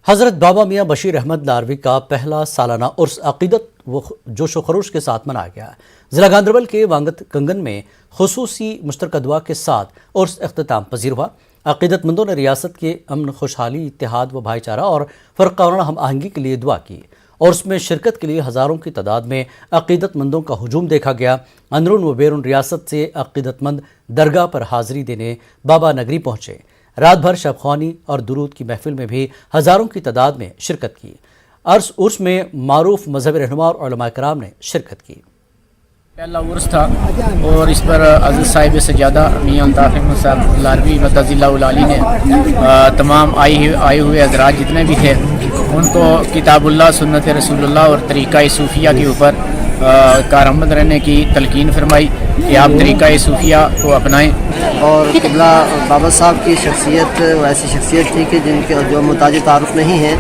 حضرت بابا میاں بشیر احمد لاروی کا پہلا سالانہ عرس عقیدت و جوش و خروش کے ساتھ منایا گیا۔ ضلع گاندربل کے وانگت کنگن میں خصوصی مشترکہ دعا کے ساتھ عرس اختتام پذیر ہوا۔ عقیدت مندوں نے ریاست کے امن، خوشحالی، اتحاد و بھائی چارہ اور فرقہ ہم آہنگی کے لیے دعا کی۔ عرس میں شرکت کے لیے ہزاروں کی تعداد میں عقیدت مندوں کا ہجوم دیکھا گیا۔ اندرون و بیرون ریاست سے عقیدت مند درگاہ پر حاضری دینے بابا نگری پہنچے۔ رات بھر شب خوانی اور درود کی محفل میں بھی ہزاروں کی تعداد میں شرکت کی۔ عرس میں معروف مذہبی رہنما اور علماء کرام نے شرکت کی۔ پہلا عرس تھا اور اس پر عزیز صاحب سجادہ میاں الطاف احمد صاحب لاروی مدظ اللہ العالی نے تمام آئے ہوئے حضرات جتنے بھی تھے ان کو کتاب اللہ، سنت رسول اللہ اور طریقہ صوفیہ کے اوپر کارآمد رہنے کی تلقین فرمائی کہ آپ طریقہ صوفیہ کو اپنائیں۔ اور قبلہ بابا صاحب کی شخصیت ایسی شخصیت تھی کہ جن کے جو محتاج تعارف نہیں ہیں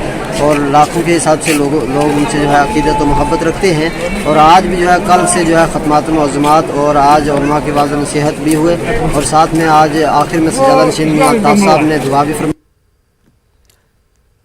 اور لاکھوں کے حساب سے لوگ ان سے جو ہے عقیدت و محبت رکھتے ہیں۔ اور آج بھی جو ہے کل سے جو ہے ختمات المعظمات اور آج علماء کی واضح نصیحت بھی ہوئے اور ساتھ میں آج آخر میں سجادہ نشین میاں الطاف صاحب نے دعا بھی فرمائی۔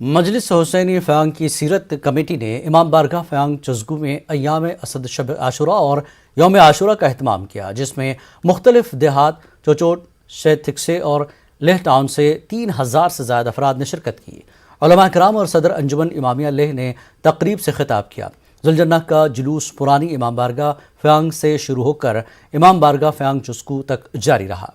مجلس حسینی فیانگ کی سیرت کمیٹی نے امام بارگاہ فیانگ چزگو میں ایام اسد شب عاشورہ اور یوم عاشورہ کا اہتمام کیا، جس میں مختلف دیہات چوچوٹ، شید تھکسے اور لیہ ٹاؤن سے 3000 سے زائد افراد نے شرکت کی۔ علماء کرام اور صدر انجمن امامیہ لیہ نے تقریب سے خطاب کیا۔ ذوالجنہ کا جلوس پرانی امام بارگاہ فیانگ سے شروع ہو کر امام بارگاہ فیانگ چزگو تک جاری رہا۔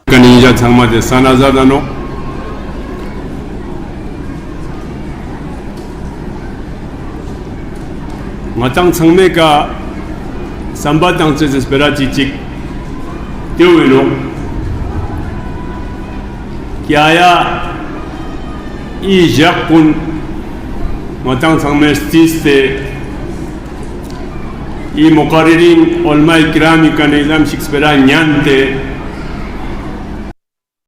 Kanija Changma de Sanazadano Matang Changme ka Sambatang se espera chichik Tewino Kiaya I Jakun Matang Changme stiste I Mokaririn Olma Ikrami ka Nizam Shikspera Nyante